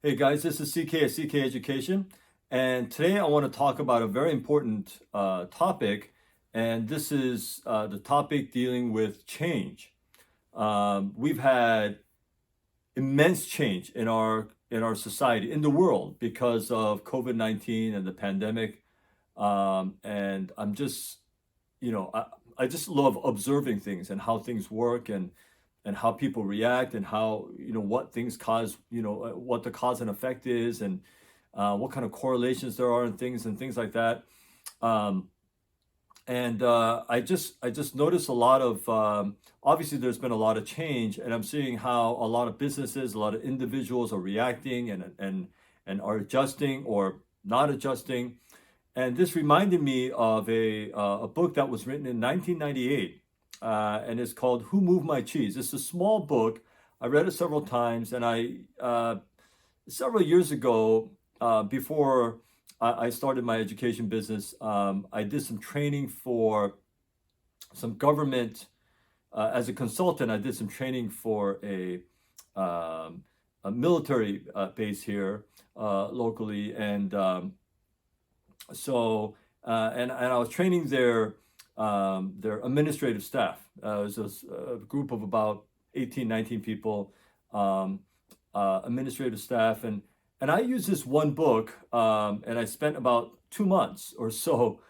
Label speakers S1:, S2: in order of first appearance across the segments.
S1: Hey guys, this is CK at CK Education, and today I want to talk about a very important topic, and this is the topic dealing with change. We've had immense change in our society, in the world, because of COVID-19 and the pandemic, and I'm just, I just love observing things and how things work and how people react and how what things cause what the cause and effect is and what kind of correlations there are and things like that. um, and I just noticed a lot of obviously there's been a lot of change, and I'm seeing how a lot of businesses, a lot of individuals are reacting and are adjusting or not adjusting. And this reminded me of a book that was written in 1998, and it's called "Who Moved My Cheese." It's a small book. I read it several times, and I several years ago, before I started my education business, I did some training for some government as a consultant. I did some training for a military base here locally, and so and I was training their administrative staff. It was a group of about 18, 19 people, um, administrative staff, and I used this one book, and I spent about 2 months or so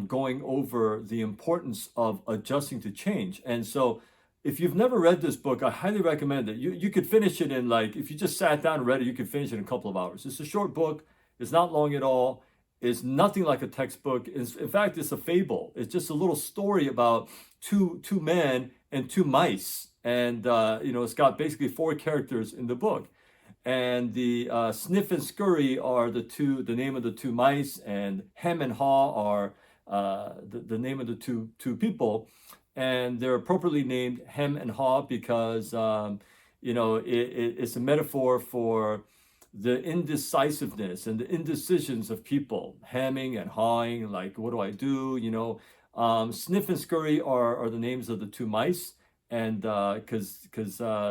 S1: going over the importance of adjusting to change. And so, if you've never read this book, I highly recommend it. You could finish it in, like, if you just sat down and read it, you could finish it in a couple of hours. It's a short book. It's not long at all. It's nothing like a textbook. In fact, it's a fable. It's just a little story about two men and two mice, and it's got basically four characters in the book. And the Sniff and Scurry are the name of the two mice, and Hem and Haw are the name of the two people, and they're appropriately named Hem and Haw because it's a metaphor for the indecisiveness and the indecisions of people, hemming and hawing, like, what do I do? Sniff and Scurry are the names of the two mice, and because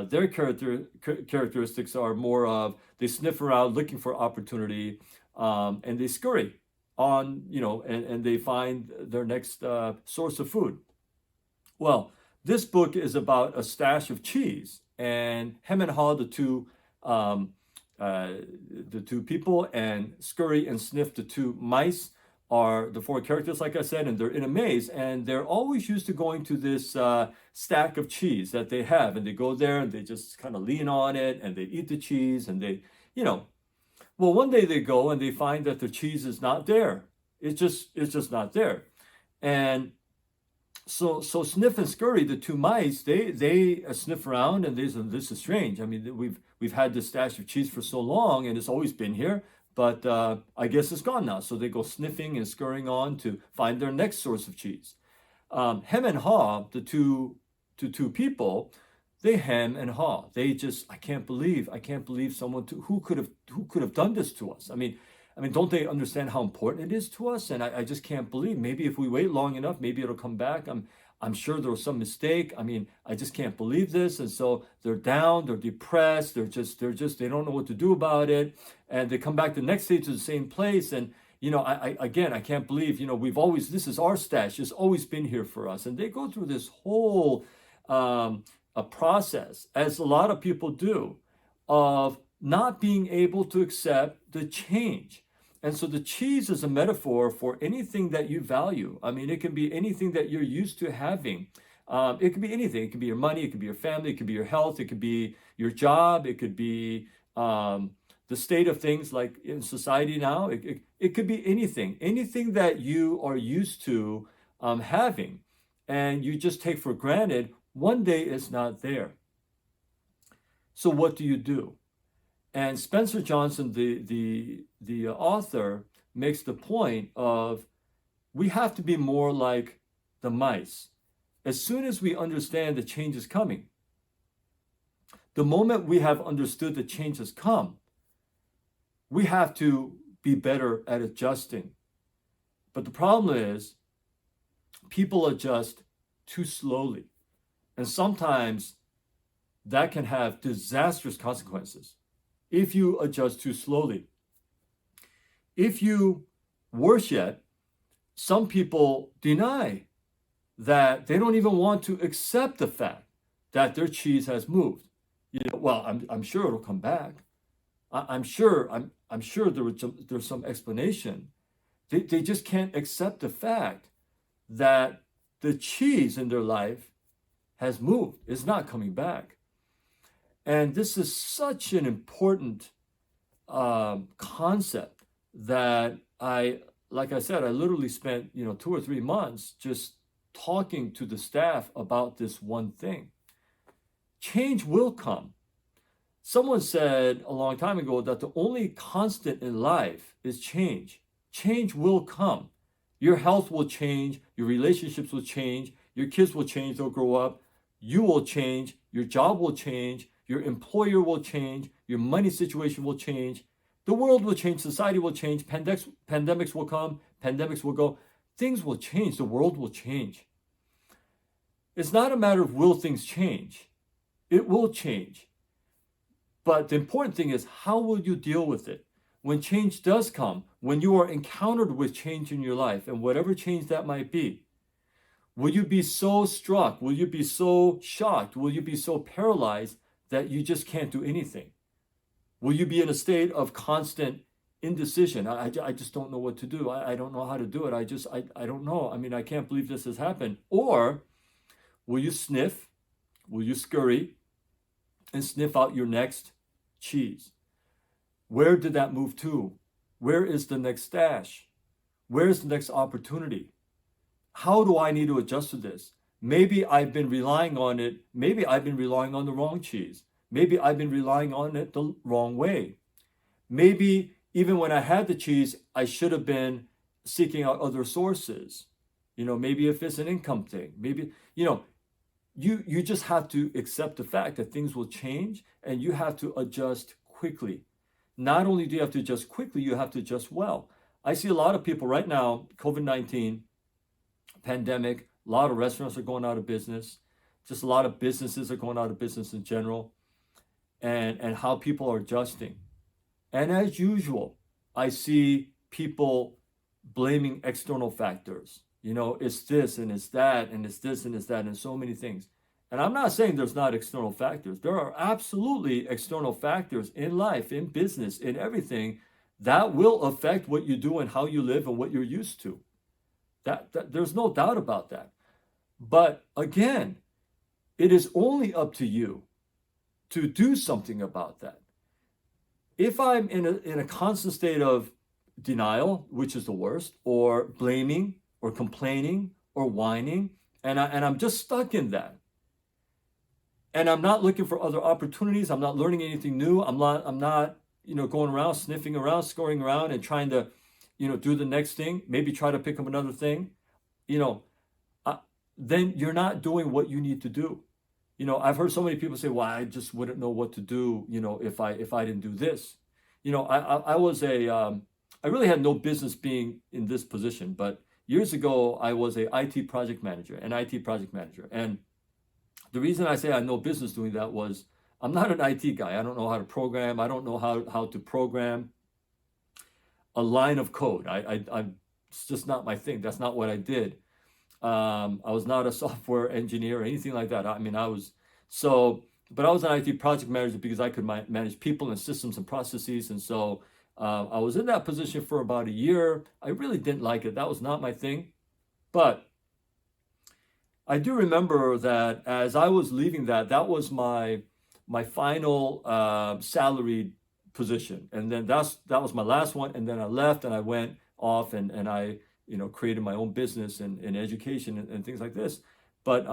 S1: their characteristics are more of, they sniff around looking for opportunity, and they scurry on, and they find their next source of food. Well, this book is about a stash of cheese, and Hem and Haw, um, the two people, and Scurry and Sniff, the two mice, are the four characters, like I said, and they're in a maze, and they're always used to going to this stack of cheese that they have, and they go there and they just kind of lean on it and they eat the cheese, and you know, well, one day they go and they find that the cheese is not there. It's just not there, and so Sniff and Scurry, the two mice, they sniff around, and this is strange. I mean, we've had this stash of cheese for so long, and it's always been here, but I guess it's gone now. So they go sniffing and scurrying on to find their next source of cheese. Hem and Haw, the two people, they hem and haw. They just, I can't believe someone who could have done this to us. I mean, don't they understand how important it is to us? And I just can't believe. Maybe if we wait long enough, maybe it'll come back. I'm sure there was some mistake. I mean, I just can't believe this. And so they're down, they're depressed, they don't know what to do about it. And they come back the next day to the same place. And, I can't believe, this is our stash. It's always been here for us. And they go through this whole a process, as a lot of people do, of not being able to accept the change. And so the cheese is a metaphor for anything that you value. I mean, it can be anything that you're used to having. It could be anything. It could be your money. It could be your family. It could be your health. It could be your job. It could be the state of things, like in society now. It could be anything that you are used to having, and you just take for granted. One day it's not there. So what do you do? And Spencer Johnson, the author, makes the point of, we have to be more like the mice. As soon as we understand the change is coming, the moment we have understood the change has come, we have to be better at adjusting. But the problem is, people adjust too slowly, and sometimes that can have disastrous consequences. if you adjust too slowly. If you, worse yet, some people deny that they don't even want to accept the fact that their cheese has moved. Well, I'm sure it'll come back. I'm sure there's some explanation. They just can't accept the fact that the cheese in their life has moved. It's not coming back. And this is such an important concept that like I said, I literally spent 2 or 3 months just talking to the staff about this one thing. Change will come. Someone said a long time ago that the only constant in life is change. Change will come. Your health will change. Your relationships will change. Your kids will change. They'll grow up. You will change. Your job will change. Your employer will change. Your money situation will change. The world will change. Society will change. Pandemics will come. Pandemics will go. Things will change. The world will change. It's not a matter of will things change. It will change. But the important thing is, how will you deal with it? When change does come, when you are encountered with change in your life, and whatever change that might be, will you be so struck? Will you be so shocked? Will you be so paralyzed that you just can't do anything? Will you be in a state of constant indecision? I just don't know what to do. I don't know how to do it. I don't know. I mean, I can't believe this has happened. Or will you sniff? Will you scurry and sniff out your next cheese? Where did that move to? Where is the next stash? Where is the next opportunity? How do I need to adjust to this? Maybe I've been relying on it. Maybe I've been relying on the wrong cheese. Maybe I've been relying on it the wrong way. Maybe even when I had the cheese, I should have been seeking out other sources. Maybe if it's an income thing, maybe, you just have to accept the fact that things will change and you have to adjust quickly. Not only do you have to adjust quickly, you have to adjust well. I see a lot of people right now, COVID-19, pandemic, a lot of restaurants are going out of business. Just a lot of businesses are going out of business in general. And how people are adjusting. And as usual, I see people blaming external factors. It's this and it's that and it's this and it's that and so many things. And I'm not saying there's not external factors. There are absolutely external factors in life, in business, in everything that will affect what you do and how you live and what you're used to. That there's no doubt about that. But again, it is only up to you to do something about that. If I'm in a constant state of denial, which is the worst, or blaming, or complaining, or whining, and I'm just stuck in that, and I'm not looking for other opportunities, I'm not learning anything new, I'm not going around, sniffing around, scoring around, and trying to, do the next thing, maybe try to pick up another thing, then you're not doing what you need to do. I've heard so many people say, well, I just wouldn't know what to do, if I didn't do this. I really had no business being in this position, but years ago, I was an IT project manager. And the reason I say I had no business doing that was I'm not an IT guy. I don't know how to program. I don't know how to program a line of code. It's just not my thing. That's not what I did. I was not a software engineer or anything like that. But I was an IT project manager because I could manage people and systems and processes. And so I was in that position for about a year. I really didn't like it. That was not my thing. But I do remember that as I was leaving that was my final salaried position. And then that was my last one. And then I left and I went off and I created my own business and education and things like this. But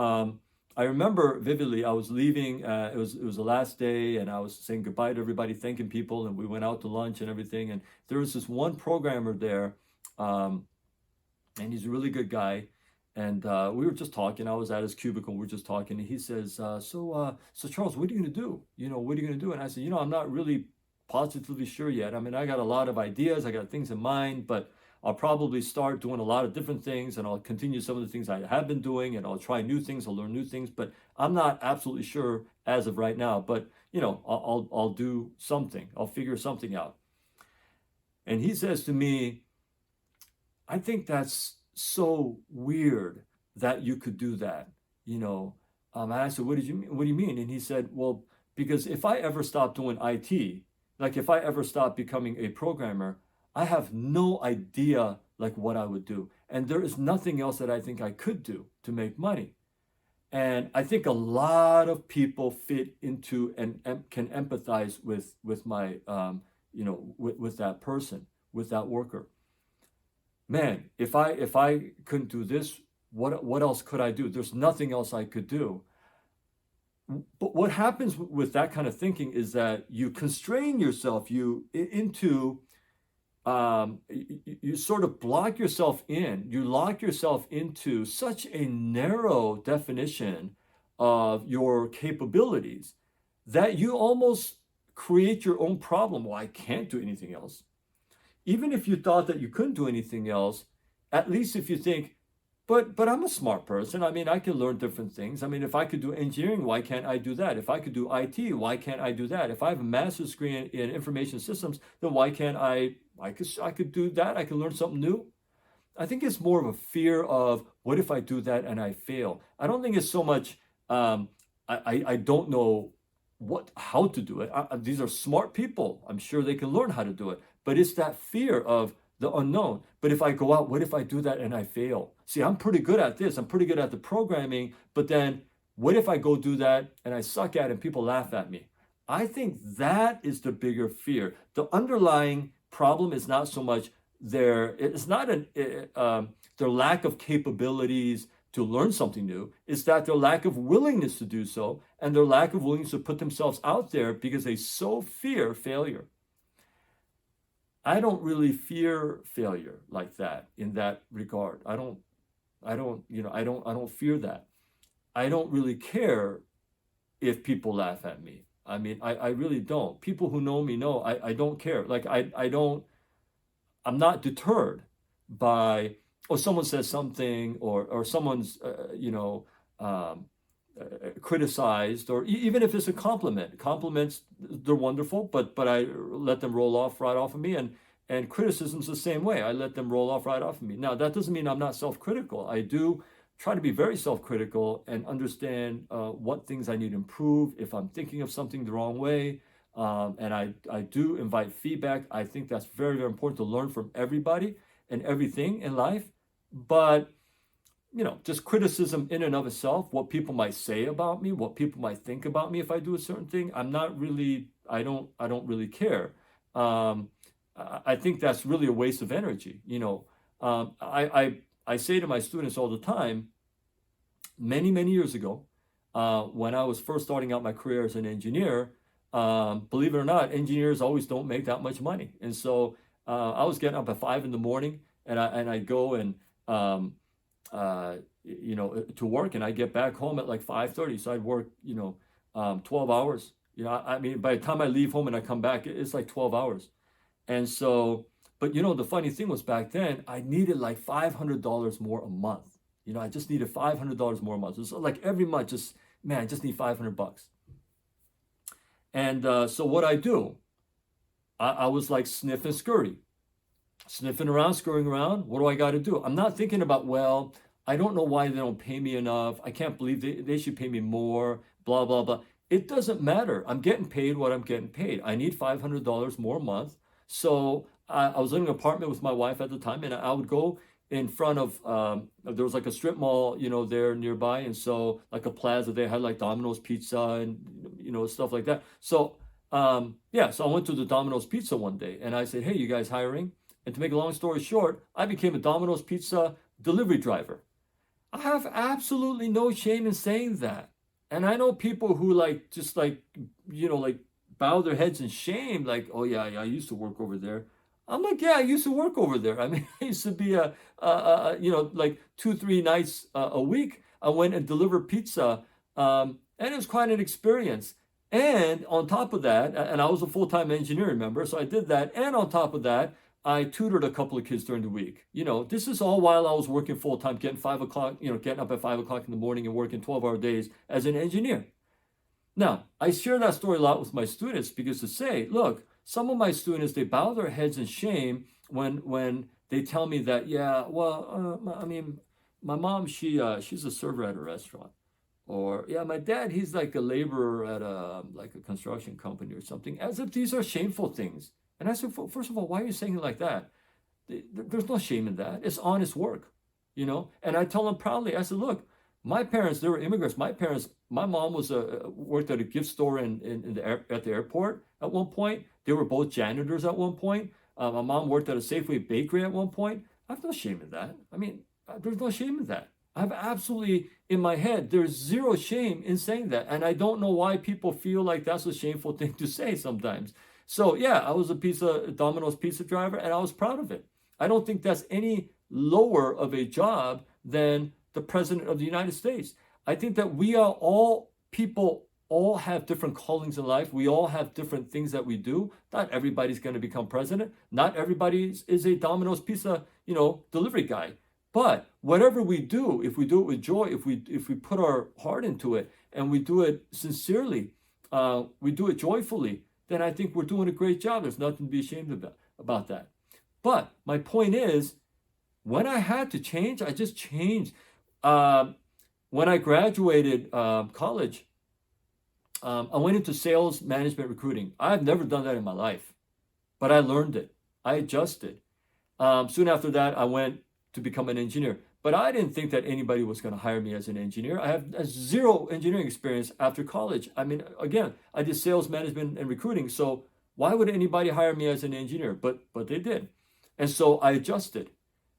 S1: I remember vividly, I was leaving, it was the last day, and I was saying goodbye to everybody, thanking people, and we went out to lunch and everything. And there was this one programmer there, and he's a really good guy. And we were just talking. I was at his cubicle, we were just talking, and he says, so Charles, what are you going to do? What are you going to do? And I said, I'm not really positively sure yet. I mean, I got a lot of ideas, I got things in mind, but I'll probably start doing a lot of different things, and I'll continue some of the things I have been doing, and I'll try new things, I'll learn new things, but I'm not absolutely sure as of right now. But, I'll do something. I'll figure something out. And he says to me, I think that's so weird that you could do that. You know, and I said, what did you mean? What do you mean? And he said, well, because if I ever stop doing IT, like if I ever stop becoming a programmer, I have no idea like what I would do. And there is nothing else that I think I could do to make money. And I think a lot of people fit into and can empathize with my with that person, with that worker. Man, if I couldn't do this, what else could I do? There's nothing else I could do. But what happens with that kind of thinking is that you constrain yourself into you sort of block yourself in, you lock yourself into such a narrow definition of your capabilities that you almost create your own problem. Well, I can't do anything else. Even if you thought that you couldn't do anything else, at least if you think, but I'm a smart person. I mean, I can learn different things. I mean, if I could do engineering, why can't I do that? If I could do IT, why can't I do that? If I have a master's degree in information systems, then why can't I could do that. I could learn something new. I think it's more of a fear of what if I do that and I fail. I don't think it's so much I don't know how to do it. These are smart people. I'm sure they can learn how to do it. But it's that fear of the unknown. But if I go out, what if I do that and I fail? See, I'm pretty good at this. I'm pretty good at the programming. But then what if I go do that and I suck at it and people laugh at me? I think that is the bigger fear. The underlying problem is not so much it's not their lack of capabilities to learn something new. It's that their lack of willingness to do so and their lack of willingness to put themselves out there because they so fear failure. I don't really fear failure like that in that regard. I don't fear that. I don't really care if people laugh at me. I mean, I really don't. People who know me know I don't care. Like I'm not deterred by, someone says something or someone's, criticized, or even if it's a compliment. Compliments, they're wonderful, but I let them roll off right off of me, and criticism's the same way. I let them roll off right off of me. Now, that doesn't mean I'm not self-critical. I do try to be very self-critical and understand what things I need to improve if I'm thinking of something the wrong way. And I do invite feedback. I think that's very, very important to learn from everybody and everything in life. But just criticism in and of itself, what people might say about me, what people might think about me if I do a certain thing, I don't really care. I think that's really a waste of energy. I say to my students all the time, many, many years ago, when I was first starting out my career as an engineer, believe it or not, engineers always don't make that much money. And so I was getting up at 5 a.m. and I'd go and to work, and I get back home at like 5:30. So I'd work 12 hours. I mean, by the time I leave home and I come back, it's like 12 hours. And so, but the funny thing was, back then I needed like $500 more a month. I just needed $500 more a month. So like every month, I just need $500. And so what I do, I was like sniff and scurry. Sniffing around, scurrying around. What do I got to do? I'm not thinking about, well, I don't know why they don't pay me enough. I can't believe they should pay me more, blah, blah, blah. It doesn't matter. I'm getting paid what I'm getting paid. I need $500 more a month. So I was living in an apartment with my wife at the time, and I would go in front of, there was like a strip mall, there nearby. And so like a plaza, they had like Domino's Pizza and, stuff like that. So, so I went to the Domino's Pizza one day and I said, hey, you guys hiring? And to make a long story short, I became a Domino's Pizza delivery driver. I have absolutely no shame in saying that. And I know people who bow their heads in shame, like, oh yeah, I used to work over there. I'm like, yeah, I used to work over there. I mean, I used to be like 2-3 nights a week. I went and delivered pizza, and it was quite an experience. And on top of that, and I was a full-time engineering member, so I did that. And on top of that, I tutored a couple of kids during the week. This is all while I was working full-time, getting up at 5 o'clock in the morning and working 12-hour days as an engineer. Now, I share that story a lot with my students because to say, look, some of my students, they bow their heads in shame when they tell me that, yeah, well, I mean, my mom, she's a server at a restaurant. Or, yeah, my dad, he's like a laborer at like a construction company or something, as if these are shameful things. And I said, first of all, why are you saying it like that? There's no shame in that. It's honest work, you know? And I tell them proudly, I said, look, my parents, they were immigrants. My parents, my mom was worked at a gift store at the airport at one point. They were both janitors at one point. My mom worked at a Safeway bakery at one point. I have no shame in that. I mean, there's no shame in that. I have absolutely, in my head, there's zero shame in saying that. And I don't know why people feel like that's a shameful thing to say sometimes. So yeah, I was a Domino's pizza driver and I was proud of it. I don't think that's any lower of a job than the president of the United States. I think that we are all people, all have different callings in life. We all have different things that we do. Not everybody's going to become president. Not everybody is a Domino's pizza, delivery guy. But whatever we do, if we do it with joy, if we put our heart into it and we do it sincerely, we do it joyfully, then I think we're doing a great job. There's nothing to be ashamed about that. But my point is, when I had to change, I just changed. When I graduated college, I went into sales management recruiting. I've never done that in my life, but I learned it. I adjusted. Soon after that, I went to become an engineer. But I didn't think that anybody was going to hire me as an engineer. I have zero engineering experience after college. I mean, again, I did sales management and recruiting. So why would anybody hire me as an engineer? But they did. And so I adjusted.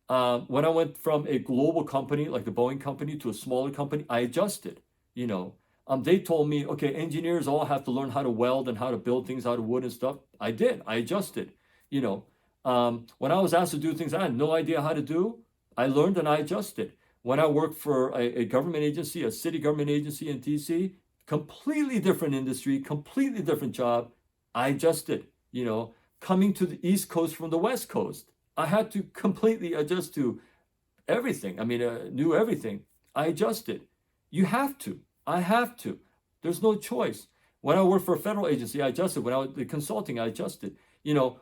S1: When I went from a global company like the Boeing company to a smaller company, I adjusted. They told me, okay, engineers all have to learn how to weld and how to build things out of wood and stuff. I did. I adjusted. When I was asked to do things I had no idea how to do, I learned and I adjusted. When I worked for a government agency, a city government agency in DC, completely different industry, completely different job, I adjusted. Coming to the East Coast from the West Coast, I had to completely adjust to everything. I mean, knew everything. I adjusted. You have to. I have to. There's no choice. When I worked for a federal agency, I adjusted. When I was consulting, I adjusted.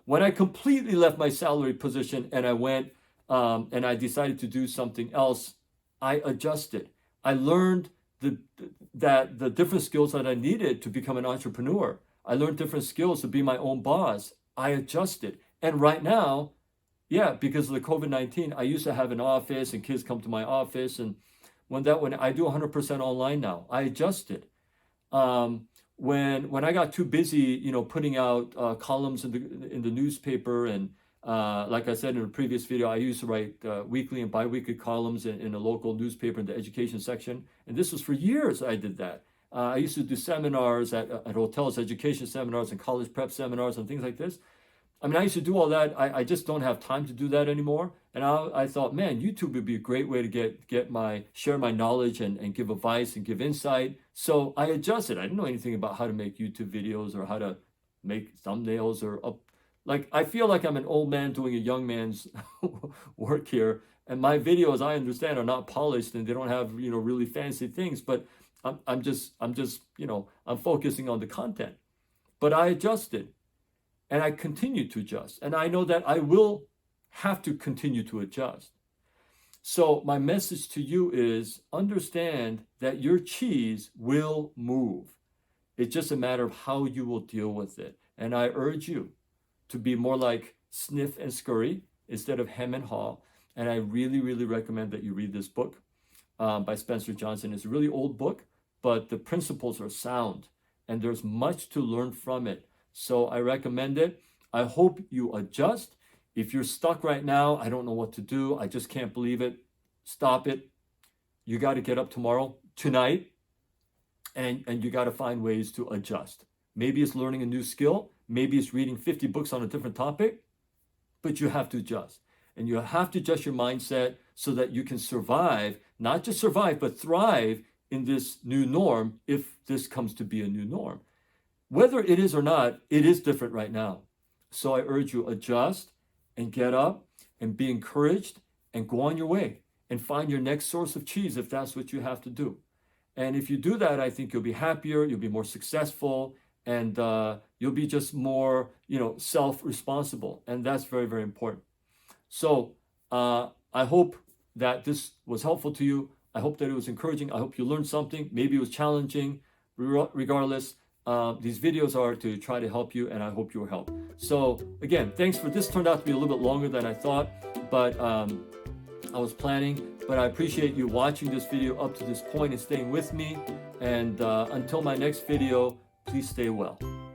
S1: When I completely left my salary position and I went and I decided to do something else, I adjusted. I learned the different skills that I needed to become an entrepreneur. I learned different skills to be my own boss. I adjusted. And right now, yeah, because of the COVID-19, I used to have an office and kids come to my office. And when I do 100% online now, I adjusted. When I got too busy, putting out columns in the newspaper, and like I said in a previous video, I used to write weekly and biweekly columns in a local newspaper in the education section, and this was for years. I did that. I used to do seminars at hotels, education seminars, and college prep seminars, and things like this. I mean, I used to do all that. I just don't have time to do that anymore. And I thought, man, YouTube would be a great way to share my knowledge and give advice and give insight. So I adjusted. I didn't know anything about how to make YouTube videos or how to make thumbnails I feel like I'm an old man doing a young man's work here. And my videos, I understand, are not polished and they don't have, really fancy things, but I'm just, I'm focusing on the content. But I adjusted. And I continue to adjust. And I know that I will have to continue to adjust. So my message to you is understand that your cheese will move. It's just a matter of how you will deal with it. And I urge you to be more like Sniff and Scurry instead of Hem and Haw. And I really, really recommend that you read this book by Spencer Johnson. It's a really old book, but the principles are sound. And there's much to learn from it. So I recommend it. I hope you adjust. If you're stuck right now, I don't know what to do. I just can't believe it. Stop it. You got to get up tonight, and you got to find ways to adjust. Maybe it's learning a new skill. Maybe it's reading 50 books on a different topic, but you have to adjust. And you have to adjust your mindset so that you can survive, not just survive, but thrive in this new norm if this comes to be a new norm. Whether it is or not, it is different right now. So I urge you, adjust and get up and be encouraged and go on your way and find your next source of cheese if that's what you have to do. And if you do that, I think you'll be happier, you'll be more successful, and you'll be just more, self-responsible. And that's very, very important. So I hope that this was helpful to you. I hope that it was encouraging. I hope you learned something. Maybe it was challenging. Regardless, these videos are to try to help you, and I hope you were helped. So again, thanks for this. Turned out to be a little bit longer than I thought, but I was planning. But I appreciate you watching this video up to this point and staying with me. And until my next video, please stay well.